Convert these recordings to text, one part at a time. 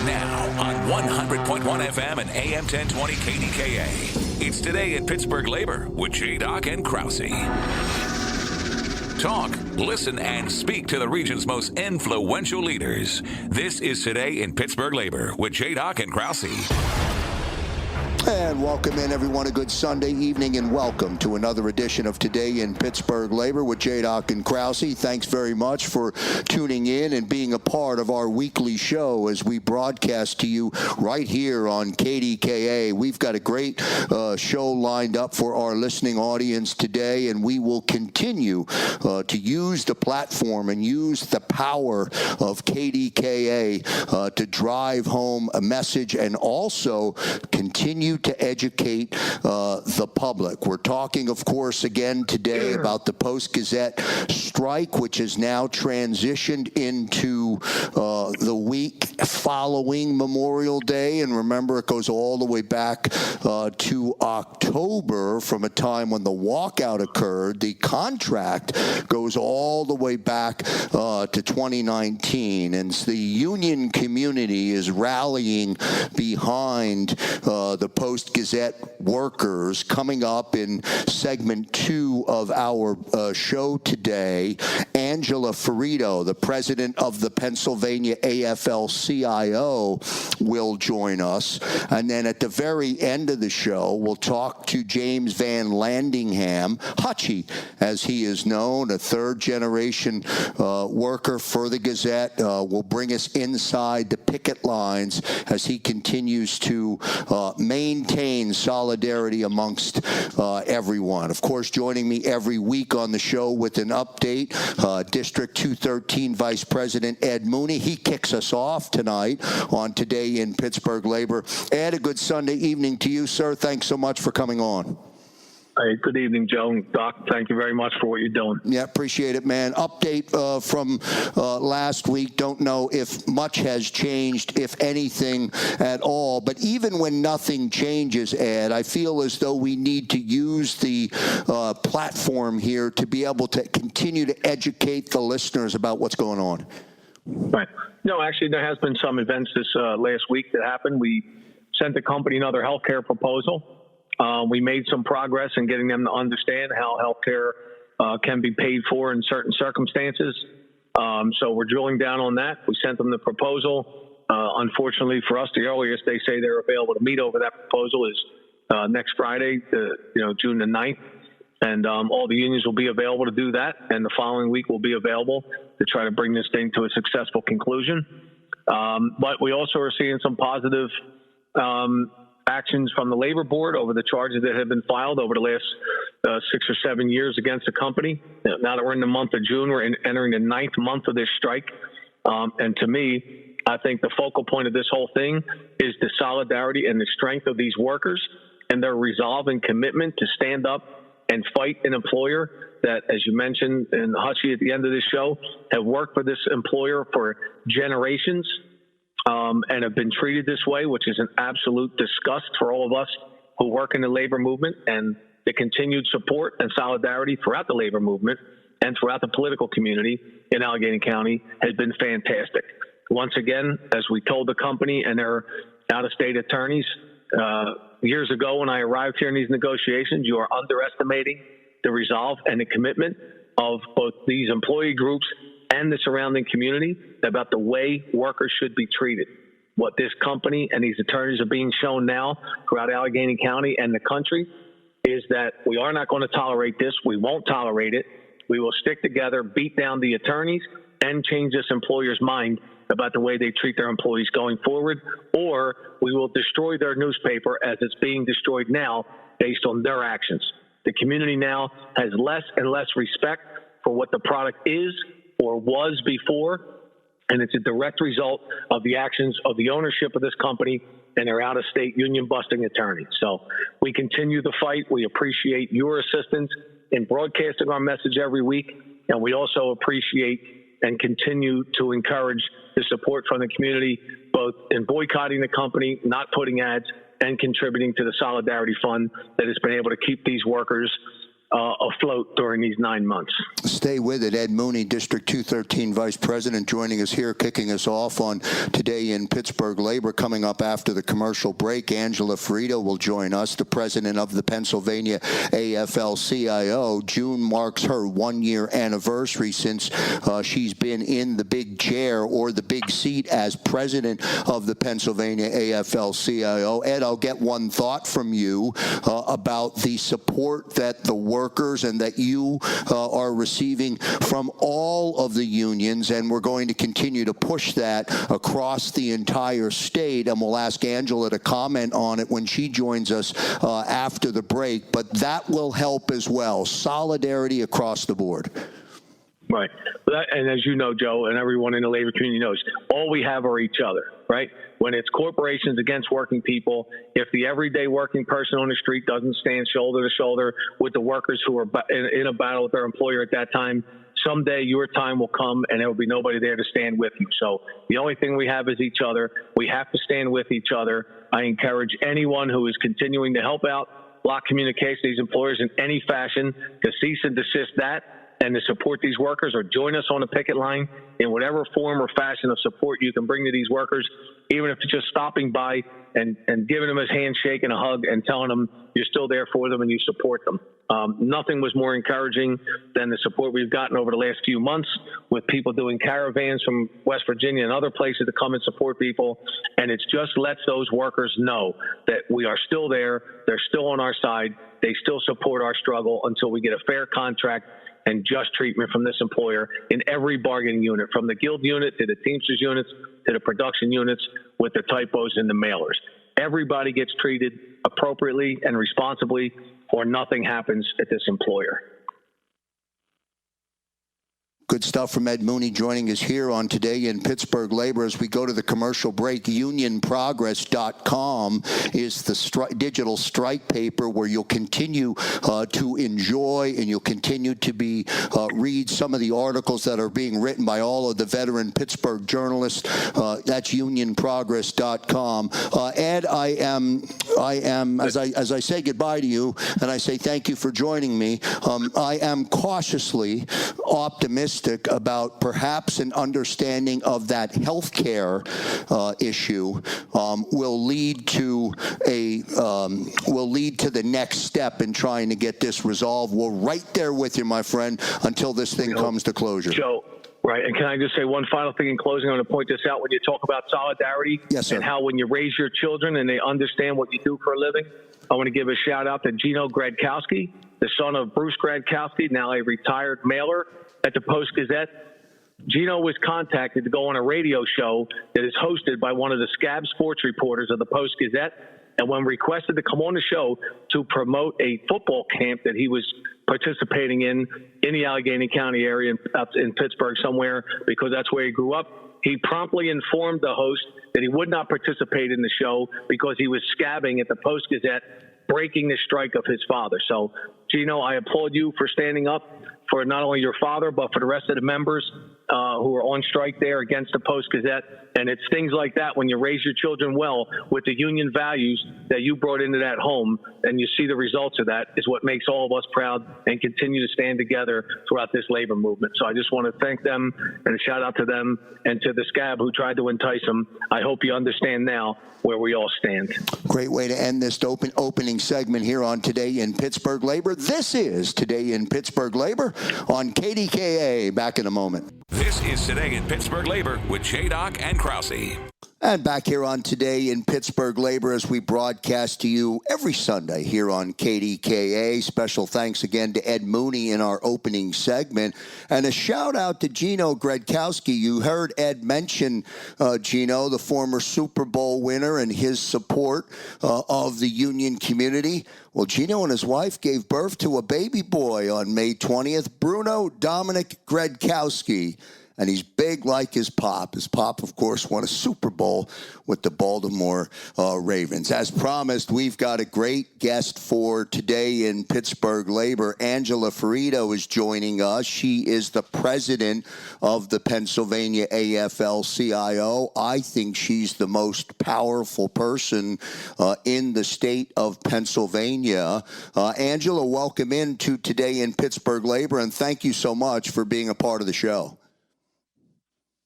Now on 100.1 FM and AM 1020 KDKA. It's Today in Pittsburgh Labor with J-Doc and Krause. Talk, listen, and speak to the region's most influential leaders. This is Today in Pittsburgh Labor with J-Doc and Krause. And welcome in, everyone. A good Sunday evening and welcome to another edition of Today in Pittsburgh Labor with J-Doc and Krause. Thanks very much for tuning in and being a part of our weekly show as we broadcast to you right here on KDKA. We've got a great show lined up for our listening audience today, and we will continue to use the platform and use the power of KDKA to drive home a message and also continue to educate the public. We're talking, of course, again today about the Post-Gazette strike, which has now transitioned into the week following Memorial Day. And remember, it goes all the way back to October from a time when the walkout occurred. The contract goes all the way back to 2019. And the union community is rallying behind the Post-Gazette workers. Coming up in segment 2 of our show today, Angela Ferritto, the president of the Pennsylvania AFL-CIO, will join us. And then at the very end of the show, we'll talk to James Van Landingham, Hutchie, as he is known, a third-generation worker for the Gazette, will bring us inside the picket lines as he continues to maintain solidarity amongst everyone. Of course, joining me every week on the show with an update, District 213 Vice President Ed Mooney. He kicks us off tonight on Today in Pittsburgh Labor. Ed, a good Sunday evening to you, sir. Thanks so much for coming on. Hey, good evening, Joe and Doc. Thank you very much for what you're doing. Yeah, appreciate it, man. Update from last week. Don't know if much has changed, if anything at all. But even when nothing changes, Ed, I feel as though we need to use the platform here to be able to continue to educate the listeners about what's going on. Right. No, actually, there has been some events this last week that happened. We sent the company another healthcare proposal. We made some progress in getting them to understand how healthcare can be paid for in certain circumstances. So we're drilling down on that. We sent them the proposal. Unfortunately for us, the earliest they say they're available to meet over that proposal is next Friday, June the 9th. And all the unions will be available to do that. And the following week will be available to try to bring this thing to a successful conclusion. But we also are seeing some positive actions from the labor board over the charges that have been filed over the last 6 or 7 years against the company. Now that we're in the month of June, we're entering the 9th month of this strike. And to me, I think the focal point of this whole thing is the solidarity and the strength of these workers and their resolve and commitment to stand up and fight an employer that, as you mentioned, and Hutchie at the end of this show, have worked for this employer for generations. And have been treated this way, which is an absolute disgust for all of us who work in the labor movement, and the continued support and solidarity throughout the labor movement and throughout the political community in Allegheny County has been fantastic. Once again, as we told the company and their out-of-state attorneys years ago when I arrived here in these negotiations, you are underestimating the resolve and the commitment of both these employee groups and the surrounding community about the way workers should be treated. What this company and these attorneys are being shown now throughout Allegheny County and the country is that we are not going to tolerate this. We won't tolerate it. We will stick together, beat down the attorneys, and change this employer's mind about the way they treat their employees going forward, or we will destroy their newspaper as it's being destroyed now based on their actions. The community now has less and less respect for what the product is or was before, and it's a direct result of the actions of the ownership of this company and their out-of-state union-busting attorneys. So we continue the fight. We appreciate your assistance in broadcasting our message every week, and we also appreciate and continue to encourage the support from the community, both in boycotting the company, not putting ads, and contributing to the Solidarity Fund that has been able to keep these workers afloat during these 9 months. Stay with it. Ed Mooney, District 213 Vice President, joining us here, kicking us off on Today in Pittsburgh Labor. Coming up after the commercial break, Angela Ferritto will join us, the president of the Pennsylvania AFL-CIO. June marks her one-year anniversary since she's been in the big chair or the big seat as president of the Pennsylvania AFL-CIO. Ed, I'll get one thought from you about the support that the workers and that you are receiving from all of the unions, and we're going to continue to push that across the entire state, and we'll ask Angela to comment on it when she joins us after the break, but that will help as well. Solidarity across the board. Right. And as you know, Joe, and everyone in the labor community knows, all we have are each other, right? When it's corporations against working people, if the everyday working person on the street doesn't stand shoulder to shoulder with the workers who are in a battle with their employer at that time, someday your time will come and there will be nobody there to stand with you. So the only thing we have is each other. We have to stand with each other. I encourage anyone who is continuing to help out, block communication to these employers in any fashion, to cease and desist that, and to support these workers, or join us on the picket line in whatever form or fashion of support you can bring to these workers, even if it's just stopping by and giving them a handshake and a hug and telling them you're still there for them and you support them. Nothing was more encouraging than the support we've gotten over the last few months with people doing caravans from West Virginia and other places to come and support people. And it just lets those workers know that we are still there. They're still on our side. They still support our struggle until we get a fair contract and just treatment from this employer in every bargaining unit, from the guild unit to the Teamsters units to the production units with the typos and the mailers. Everybody gets treated appropriately and responsibly, or nothing happens at this employer. Good stuff from Ed Mooney joining us here on Today in Pittsburgh Labor. As we go to the commercial break, unionprogress.com is the digital strike paper where you'll continue to enjoy and you'll continue to read some of the articles that are being written by all of the veteran Pittsburgh journalists. That's unionprogress.com. Ed, I am as I say goodbye to you and I say thank you for joining me, I am cautiously optimistic about perhaps an understanding of that health care issue will lead to the next step in trying to get this resolved. We're right there with you, my friend, until this thing comes to closure. Joe, right, and can I just say one final thing in closing? I want to point this out when you talk about solidarity. Yes, sir. And how when you raise your children and they understand what you do for a living. I want to give a shout out to Gino Gradkowski, the son of Bruce Gradkowski, now a retired mailer at the Post-Gazette. Gino was contacted to go on a radio show that is hosted by one of the scab sports reporters of the Post-Gazette, and when requested to come on the show to promote a football camp that he was participating in the Allegheny County area in Pittsburgh somewhere, because that's where he grew up, he promptly informed the host that he would not participate in the show because he was scabbing at the Post-Gazette, breaking the strike of his father. So, Gino, I applaud you for standing up for not only your father, but for the rest of the members who are on strike there against the Post-Gazette. And it's things like that when you raise your children well with the union values that you brought into that home, and you see the results of that, is what makes all of us proud and continue to stand together throughout this labor movement. So I just want to thank them and a shout out to them and to the scab who tried to entice them. I hope you understand now where we all stand. Great way to end this opening segment here on Today in Pittsburgh Labor. This is Today in Pittsburgh Labor on KDKA. Back in a moment. This is Today in Pittsburgh Labor with J-Doc and Krause. And back here on Today in Pittsburgh Labor as we broadcast to you every Sunday here on KDKA. Special thanks again to Ed Mooney in our opening segment. And a shout out to Gino Gradkowski. You heard Ed mention Gino, the former Super Bowl winner, and his support of the union community. Well, Gino and his wife gave birth to a baby boy on May 20th, Bruno Dominic Gradkowski. and he's big like his pop. His pop, of course, won a Super Bowl with the Baltimore Ravens. As promised, we've got a great guest for today in Pittsburgh Labor. Angela Ferritto is joining us. She is the president of the Pennsylvania AFL-CIO. I think she's the most powerful person in the state of Pennsylvania. Angela, welcome into Today in Pittsburgh Labor, and thank you so much for being a part of the show.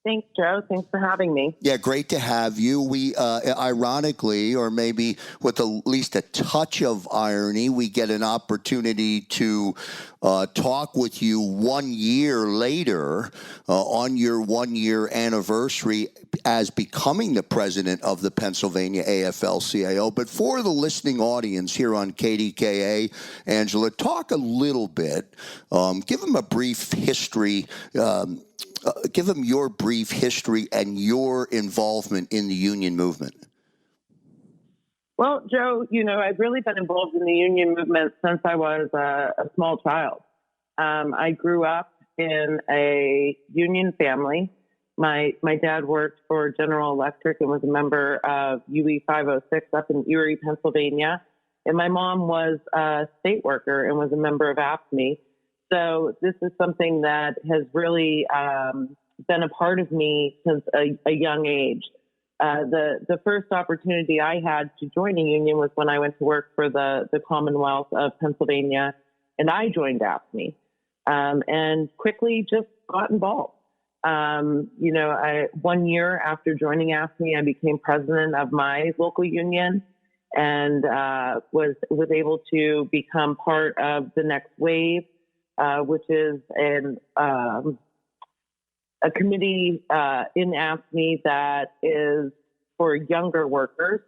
Thanks, Joe. Thanks for having me. Yeah, great to have you. We, ironically, or maybe with at least a touch of irony, we get an opportunity to talk with you 1 year later on your 1 year anniversary as becoming the president of the Pennsylvania AFL-CIO. But for the listening audience here on KDKA, Angela, talk a little bit, give them a brief history, give them your brief history and your involvement in the union movement. Well, Joe, I've really been involved in the union movement since I was a small child. I grew up in a union family. My dad worked for General Electric and was a member of UE 506 up in Erie, Pennsylvania. And my mom was a state worker and was a member of AFSCME. So this is something that has really been a part of me since a young age. The first opportunity I had to join a union was when I went to work for the Commonwealth of Pennsylvania, and I joined AFSCME and quickly just got involved. 1 year after joining AFSCME, I became president of my local union and was able to become part of the next wave, which is a committee in AFSCME that is for younger workers.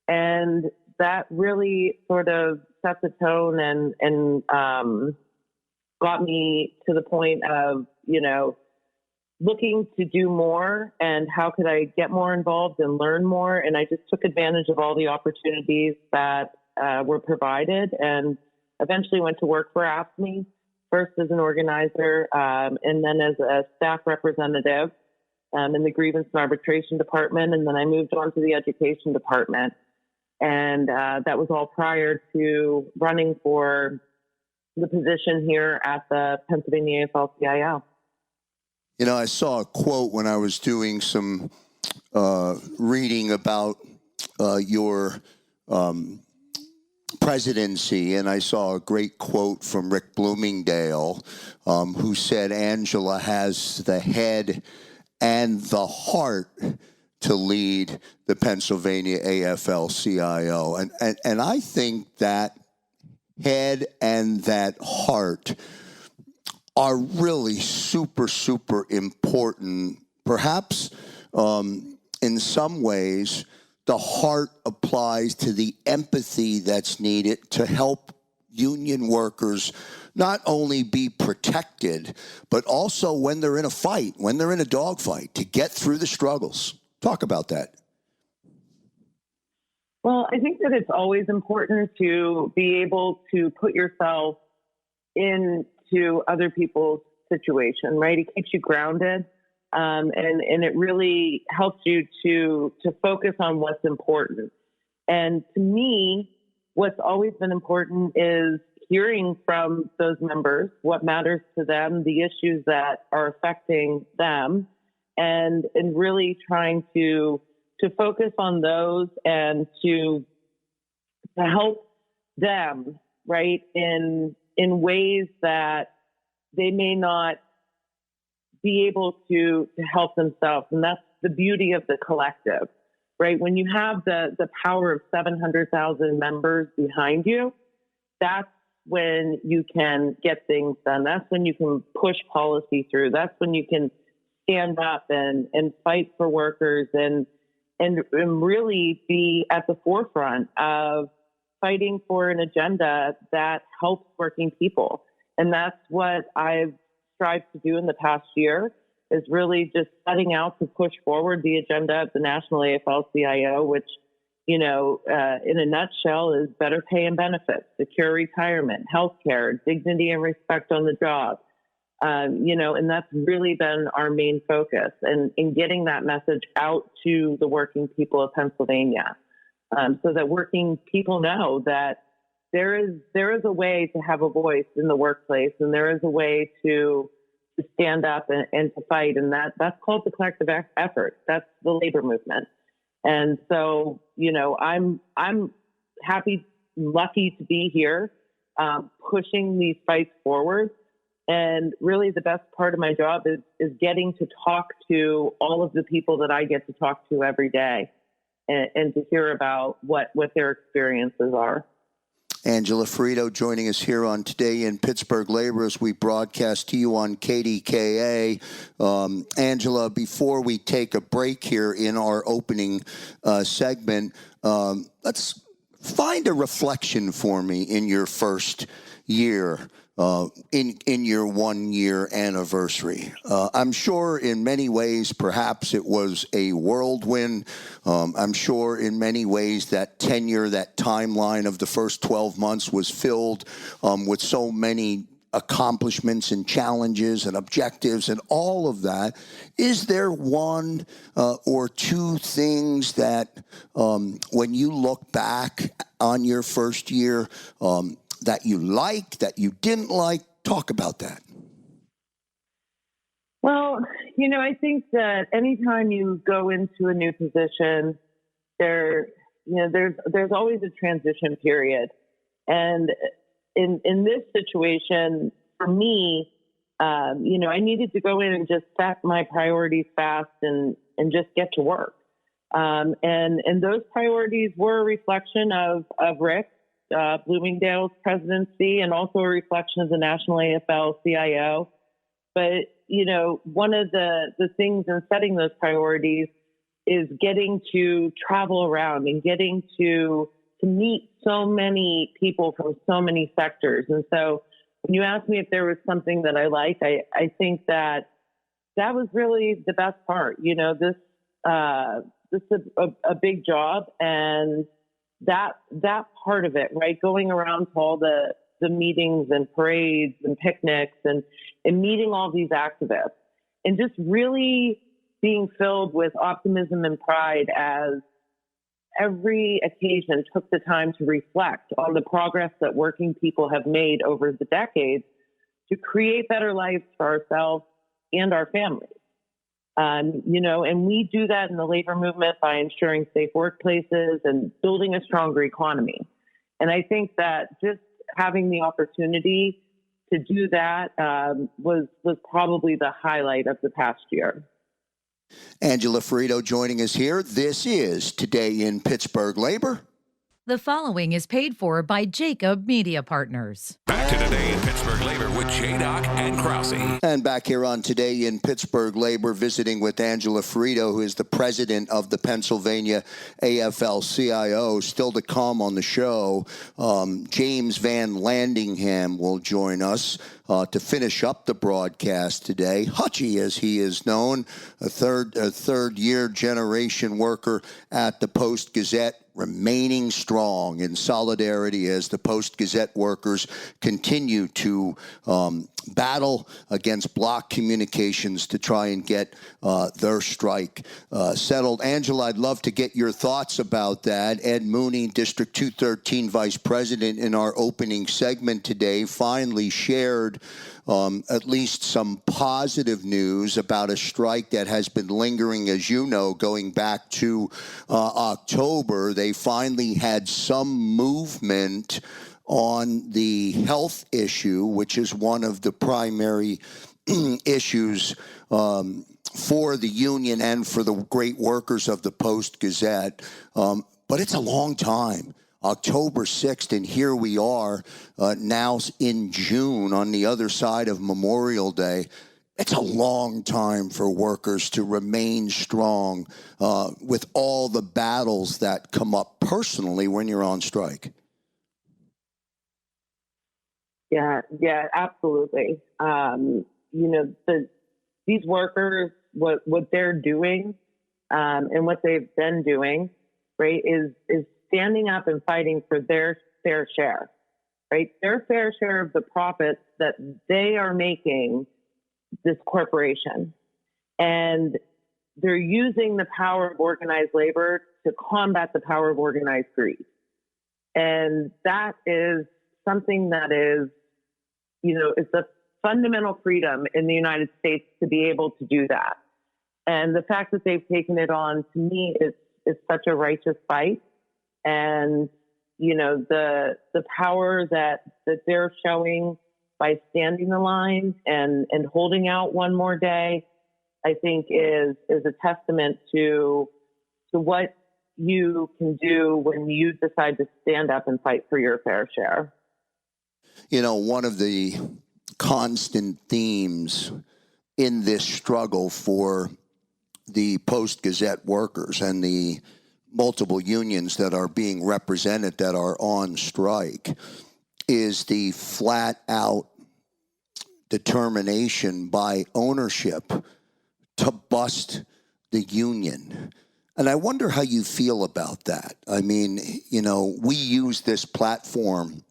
And that really sort of set the tone and got me to the point of, looking to do more and how could I get more involved and learn more. And I just took advantage of all the opportunities that were provided and eventually went to work for AFSCME. First as an organizer, and then as a staff representative in the grievance and arbitration department, and then I moved on to the education department. And that was all prior to running for the position here at the Pennsylvania AFL-CIO. I saw a quote when I was doing some reading about your presidency, and I saw a great quote from Rick Bloomingdale, who said Angela has the head and the heart to lead the Pennsylvania AFL-CIO. And I think that head and that heart are really super, super important. Perhaps in some ways, the heart applies to the empathy that's needed to help union workers not only be protected, but also when they're in a fight, when they're in a dogfight, to get through the struggles. Talk about that. Well, I think that it's always important to be able to put yourself into other people's situation, right? It keeps you grounded. And it really helps you to focus on what's important. And to me, what's always been important is hearing from those members what matters to them, the issues that are affecting them, and really trying to focus on those and to help them, right, in ways that they may not be able to help themselves. And that's the beauty of the collective, right? When you have the power of 700,000 members behind you, that's when you can get things done. That's when you can push policy through. That's when you can stand up and fight for workers and really be at the forefront of fighting for an agenda that helps working people. And that's what I've strived to do in the past year, is really just setting out to push forward the agenda of the National AFL-CIO, which, in a nutshell, is better pay and benefits, secure retirement, healthcare, dignity and respect on the job, And that's really been our main focus and in getting that message out to the working people of Pennsylvania, so that working people know that there is a way to have a voice in the workplace, and there is a way to stand up and to fight, and that's called the collective effort. That's the labor movement. And so, I'm happy, lucky to be here, pushing these fights forward. And really the best part of my job is getting to talk to all of the people that I get to talk to every day and to hear about what their experiences are. Angela Ferritto joining us here on Today in Pittsburgh Labor as we broadcast to you on KDKA. Angela, before we take a break here in our opening segment, let's find a reflection for me in your first year. In your 1 year anniversary. I'm sure in many ways, perhaps it was a whirlwind. I'm sure in many ways that tenure, that timeline of the first 12 months was filled with so many accomplishments and challenges and objectives and all of that. Is there one or two things that when you look back on your first year, that you liked, that you didn't like? Talk about that. Well, I think that anytime you go into a new position, there's always a transition period. And in this situation, for me, I needed to go in and just set my priorities fast and just get to work. And those priorities were a reflection of Rick, Bloomingdale's presidency, and also a reflection of the National AFL-CIO. But, one of the things in setting those priorities is getting to travel around and getting to meet so many people from so many sectors. And so when you asked me if there was something that I liked, I think that was really the best part. This is a big job, and that part of it, right? Going around to all the meetings and parades and picnics and meeting all these activists and just really being filled with optimism and pride as every occasion took the time to reflect on the progress that working people have made over the decades to create better lives for ourselves and our families. And we do that in the labor movement by ensuring safe workplaces and building a stronger economy. And I think that just having the opportunity to do that was probably the highlight of the past year. Angela Ferritto joining us here. This is Today in Pittsburgh Labor. The following is paid for by Jacob Media Partners. Back to Today in Pittsburgh Labor with J-Doc and Krause. And back here on Today in Pittsburgh Labor, visiting with Angela Ferritto, who is the president of the Pennsylvania AFL-CIO. Still to come on the show, James Van Landingham will join us to finish up the broadcast today. Hutchie, as he is known, a third-year generation worker at the Post-Gazette, remaining strong in solidarity as the Post-Gazette workers continue to battle against block communications to try and get their strike settled. Angela, I'd love to get your thoughts about that. Ed Mooney, District 213 Vice President, in our opening segment today, finally shared at least some positive news about a strike that has been lingering, as you know, going back to October. They finally had some movement on the health issue, which is one of the primary issues for the union and for the great workers of the Post-Gazette. But it's a long time. October 6th, and here we are now in June on the other side of Memorial Day. It's a long time for workers to remain strong with all the battles that come up personally when you're on strike. Yeah, absolutely. These workers, what they're doing and what they've been doing, right, is standing up and fighting for their fair share, right? Their fair share of the profits that they are making this corporation, and they're using the power of organized labor to combat the power of organized greed. And that is something that is, it's a fundamental freedom in the United States to be able to do that. And the fact that they've taken it on, to me, is such a righteous fight. And, the power that they're showing by standing the line and holding out one more day, I think is a testament to what you can do when you decide to stand up and fight for your fair share. One of the constant themes in this struggle for the Post-Gazette workers and the multiple unions that are being represented that are on strike is the flat-out determination by ownership to bust the union. And I wonder how you feel about that. I mean, we use this platform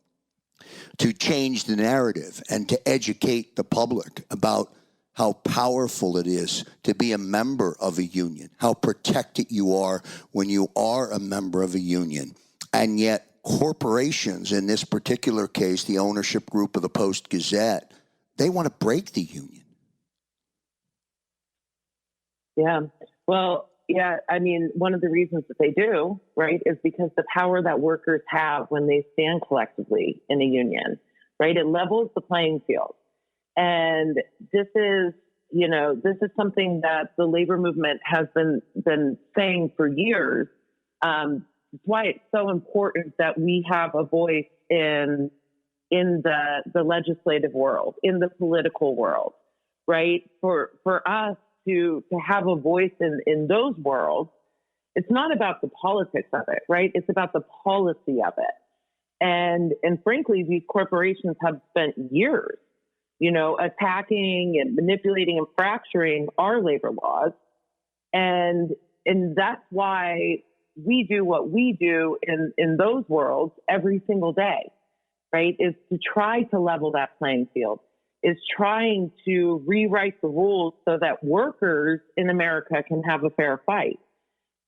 to change the narrative and to educate the public about how powerful it is to be a member of a union, how protected you are when you are a member of a union. And yet corporations, in this particular case, the ownership group of the Post-Gazette, they want to break the union. Yeah. Well, yeah, I mean, one of the reasons that they do, right, is because the power that workers have when they stand collectively in a union, right? It levels the playing field. And this is something that the labor movement has been saying for years. It's why it's so important that we have a voice in the legislative world, in the political world, right? For us to have a voice in those worlds, it's not about the politics of it, right? It's about the policy of it. And frankly, these corporations have spent years, attacking and manipulating and fracturing our labor laws. And that's why we do what we do in those worlds every single day, right? Is to try to level that playing field, is trying to rewrite the rules so that workers in America can have a fair fight.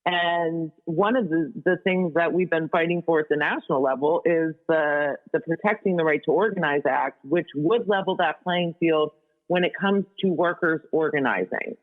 And one of the things that we've been fighting for at the national level is the Protecting the Right to Organize Act, which would level that playing field when it comes to workers organizing,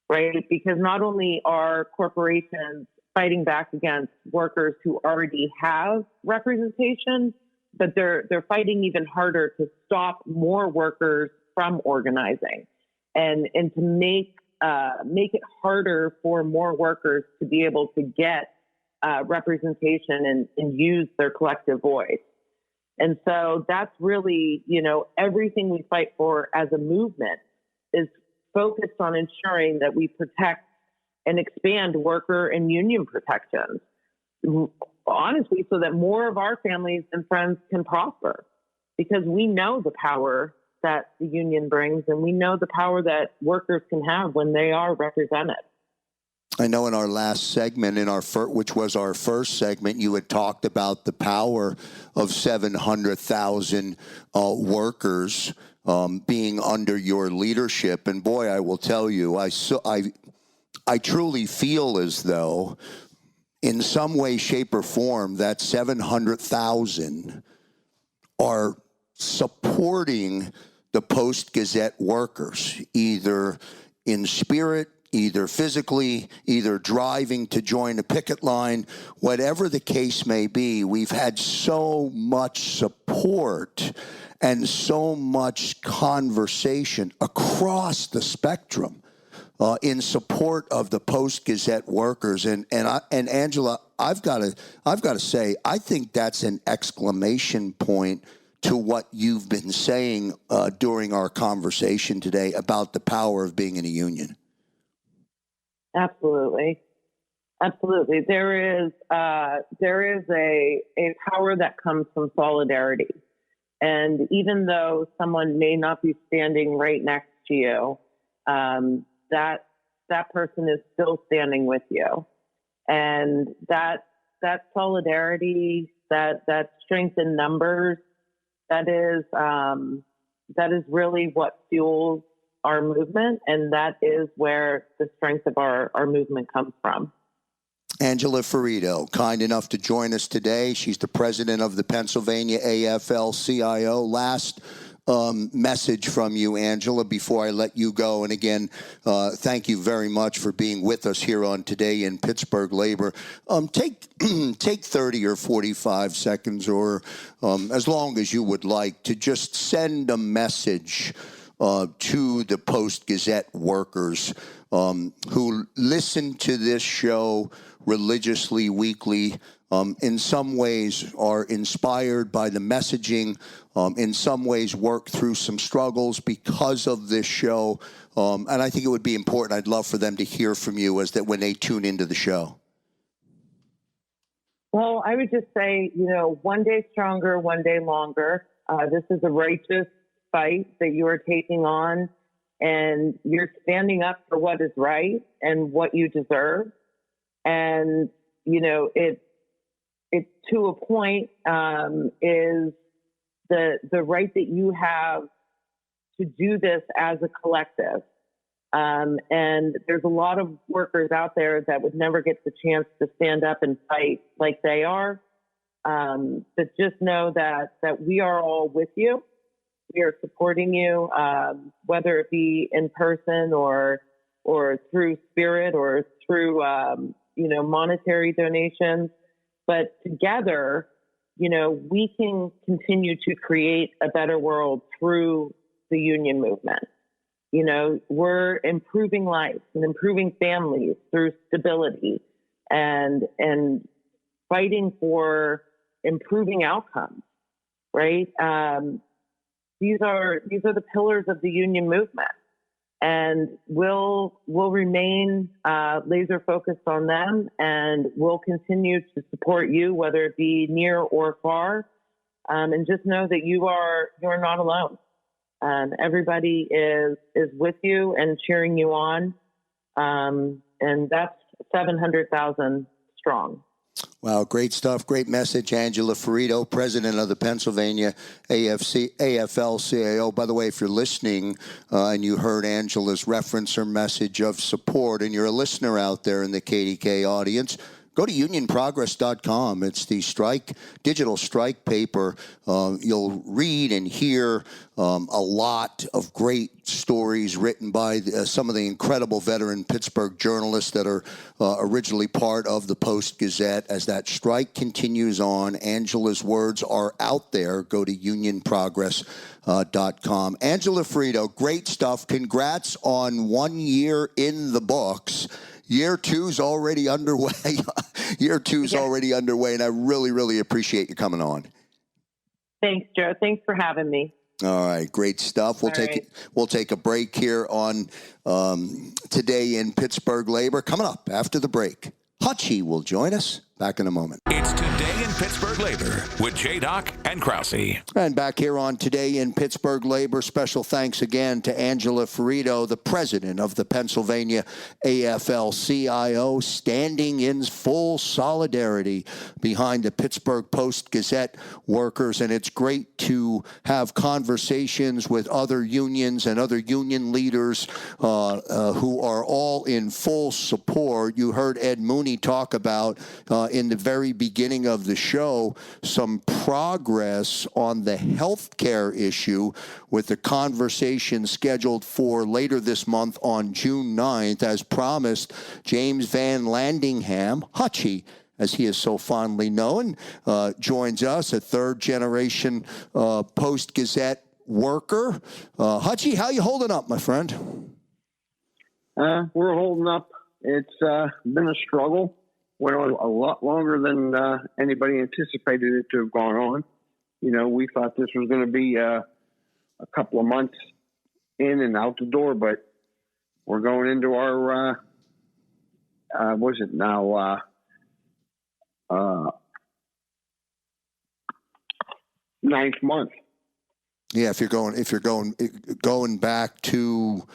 right? Because not only are corporations fighting back against workers who already have representation, but they're fighting even harder to stop more workers from organizing and to make it harder for more workers to be able to get representation and use their collective voice. And so that's really, everything we fight for as a movement is focused on ensuring that we protect and expand worker and union protections, honestly, so that more of our families and friends can prosper, because we know the power that the union brings, and we know the power that workers can have when they are represented. I know in our last segment, which was our first segment, you had talked about the power of 700,000 workers being under your leadership. And boy, I will tell you, I truly feel as though in some way, shape, or form that 700,000 are supporting the Post-Gazette workers, either in spirit, either physically, either driving to join a picket line, whatever the case may be. We've had so much support and so much conversation across the spectrum in support of the Post-Gazette workers. And Angela, I've got to say, I think that's an exclamation point to what you've been saying during our conversation today about the power of being in a union. Absolutely. Absolutely. There is a power that comes from solidarity. And even though someone may not be standing right next to you, that person is still standing with you. And that solidarity, that strength in numbers, that is really what fuels our movement, and that is where the strength of our movement comes from. Angela Ferritto, kind enough to join us today. She's the president of the Pennsylvania AFL-CIO. Last message from you, Angela, before I let you go. And again, thank you very much for being with us here on Today in Pittsburgh Labor. Take 30 or 45 seconds, or as long as you would like, to just send a message to the Post-Gazette workers who listen to this show religiously, weekly, in some ways are inspired by the messaging, in some ways work through some struggles because of this show. And I think it would be important, I'd love for them to hear from you as that when they tune into the show. Well, I would just say, one day stronger, one day longer. This is a righteous fight that you are taking on, and you're standing up for what is right and what you deserve. And, it to a point is the right that you have to do this as a collective. And there's a lot of workers out there that would never get the chance to stand up and fight like they are. But just know that we are all with you. We are supporting you, whether it be in person or through spirit or through, monetary donations. But together, we can continue to create a better world through the union movement. We're improving lives and improving families through stability and fighting for improving outcomes, right? These are the pillars of the union movement, and we'll remain laser focused on them, and we'll continue to support you, whether it be near or far. And just know that you're not alone. Everybody is with you and cheering you on, and that's 700,000 strong. Wow, great stuff. Great message, Angela Ferritto, president of the Pennsylvania AFL-CIO. By the way, if you're listening and you heard Angela's reference or message of support, and you're a listener out there in the KDKA audience, go to unionprogress.com. It's the digital strike paper. You'll read and hear a lot of great stories written by some of the incredible veteran Pittsburgh journalists that are originally part of the Post-Gazette. As that strike continues on, Angela's words are out there. Go to unionprogress.com. Angela Ferritto, great stuff. Congrats on 1 year in the books. Year two's already underway. Already underway, and I really, really appreciate you coming on. Thanks, Joe. Thanks for having me. All right, great stuff. We'll take a break here on Today in Pittsburgh Labor. Coming up after the break, Hutchie will join us. Back in a moment. It's Today in Pittsburgh Labor with J-Doc and Krause. And back here on Today in Pittsburgh Labor, special thanks again to Angela Ferritto, the president of the Pennsylvania AFL-CIO, standing in full solidarity behind the Pittsburgh Post-Gazette workers. And it's great to have conversations with other unions and other union leaders who are all in full support. You heard Ed Mooney talk about in the very beginning of the show some progress on the health care issue, with the conversation scheduled for later this month on June 9th. As promised, James Van Landingham, Hutchie, as he is so fondly known, joins us, a third-generation Post-Gazette worker. Hutchie, how you holding up, my friend? We're holding up. It's been a struggle. Went on a lot longer than anybody anticipated it to have gone on. We thought this was going to be a couple of months in and out the door, but we're going into our, ninth month. Yeah, if you're going back to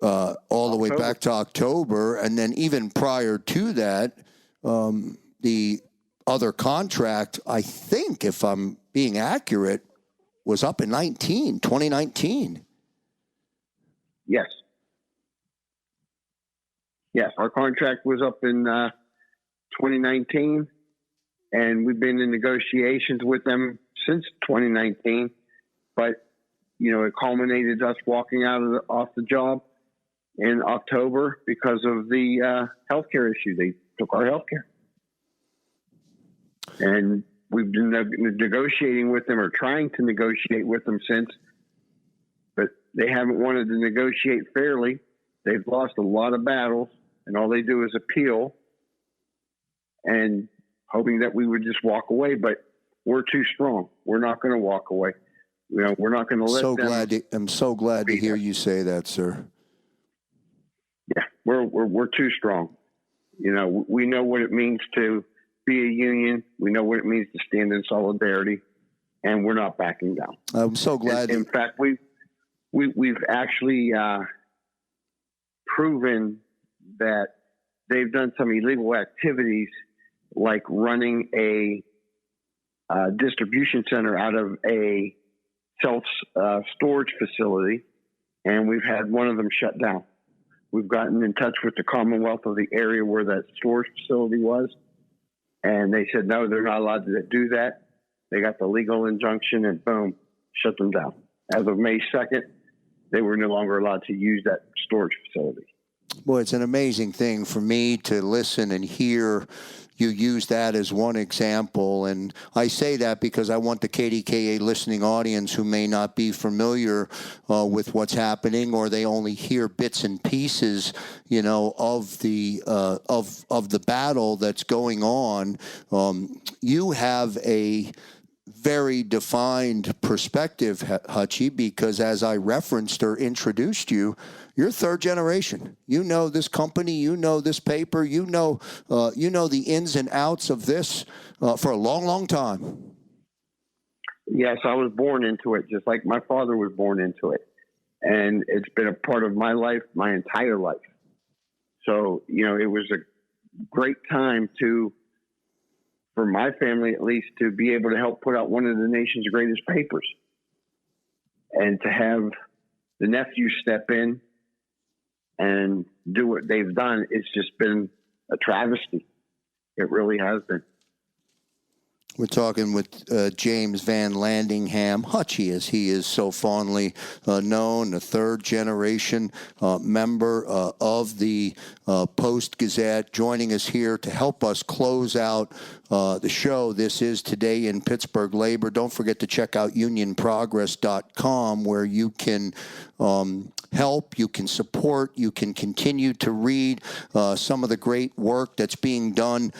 all the way back to October, and then even prior to that, the other contract, I think, if I'm being accurate, was up in 2019. Yes. Yes, our contract was up in 2019, and we've been in negotiations with them since 2019. But, it culminated us walking off the job in October because of the healthcare issue. They took our healthcare. And we've been negotiating with them, or trying to negotiate with them since, but they haven't wanted to negotiate fairly. They've lost a lot of battles, and all they do is appeal and hoping that we would just walk away. But we're too strong. We're not going to walk away. We're not going to let them. I'm so glad to hear you say that, sir. Yeah, we're too strong. We know what it means to be a union. We know what it means to stand in solidarity, and we're not backing down. I'm so glad. In fact, we've actually proven that they've done some illegal activities, like running a distribution center out of a self-storage facility, and we've had one of them shut down. We've gotten in touch with the Commonwealth of the area where that storage facility was, and they said, no, they're not allowed to do that. They got the legal injunction, and boom, shut them down. As of May 2nd, they were no longer allowed to use that storage facility. Boy, it's an amazing thing for me to listen and hear you use that as one example. And I say that because I want the KDKA listening audience who may not be familiar with what's happening, or they only hear bits and pieces, of the battle that's going on. You have a very defined perspective, Hutchie, because as I referenced or introduced you, you're third generation. You know this company, you know this paper, you know the ins and outs of this for a long, long time. Yes, I was born into it, just like my father was born into it. And it's been a part of my life, my entire life. So, it was a great time for my family at least, to be able to help put out one of the nation's greatest papers. And to have the nephews step in and do what they've done, it's just been a travesty. It really has been. We're talking with James Van Landingham, Hutchie as he is so fondly known, a third-generation member of the Post-Gazette, joining us here to help us close out the show. This is Today in Pittsburgh Labor. Don't forget to check out unionprogress.com, where you can help, you can support, you can continue to read some of the great work that's being done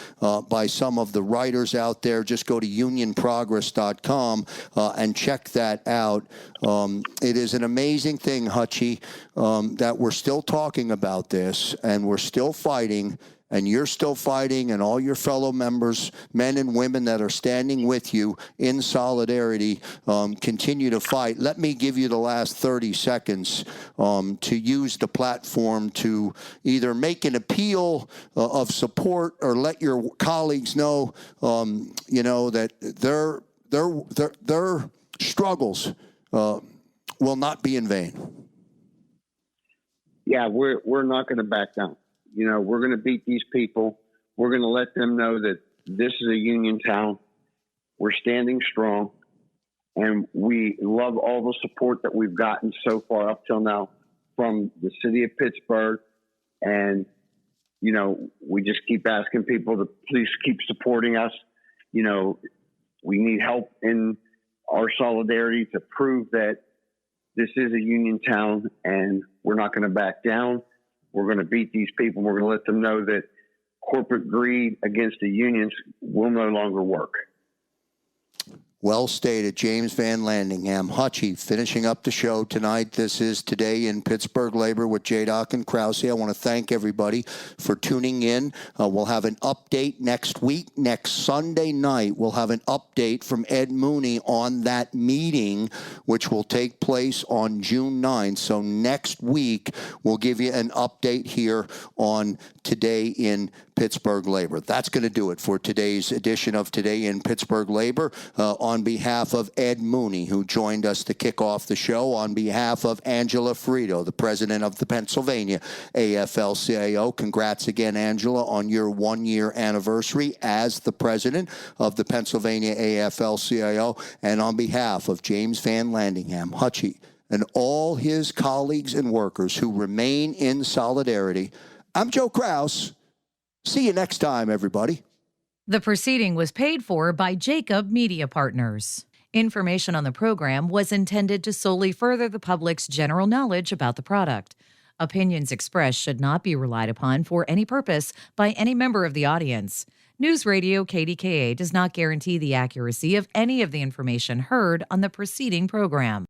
by some of the writers out there. Just go to unionprogress.com and check that out. It is an amazing thing, Hutchie, that we're still talking about this, and we're still fighting, and you're still fighting, and all your fellow members, men and women that are standing with you in solidarity, continue to fight. Let me give you the last 30 seconds to use the platform to either make an appeal of support, or let your colleagues know, that their struggles will not be in vain. Yeah, we're not going to back down. We're going to beat these people. We're going to let them know that this is a union town. We're standing strong, and we love all the support that we've gotten so far up till now from the city of Pittsburgh. And, we just keep asking people to please keep supporting us. We need help in our solidarity to prove that this is a union town, and we're not going to back down. We're going to beat these people. We're going to let them know that corporate greed against the unions will no longer work. Well stated, James Van Landingham. Hutchie, finishing up the show tonight. This is Today in Pittsburgh Labor with J-Doc and Krause. I want to thank everybody for tuning in. We'll have an update next week. Next Sunday night, we'll have an update from Ed Mooney on that meeting, which will take place on June 9th. So next week, we'll give you an update here on Today in Pittsburgh Labor. That's going to do it for today's edition of Today in Pittsburgh Labor. On behalf of Ed Mooney, who joined us to kick off the show, on behalf of Angela Ferritto, the president of the Pennsylvania AFL-CIO. Congrats again, Angela, on your one-year anniversary as the president of the Pennsylvania AFL-CIO. And on behalf of James Van Landingham, Hutchie, and all his colleagues and workers who remain in solidarity, I'm Joe Kraus. See you next time, everybody. The proceeding was paid for by Jacob Media Partners. Information on the program was intended to solely further the public's general knowledge about the product. Opinions expressed should not be relied upon for any purpose by any member of the audience. News Radio KDKA does not guarantee the accuracy of any of the information heard on the preceding program.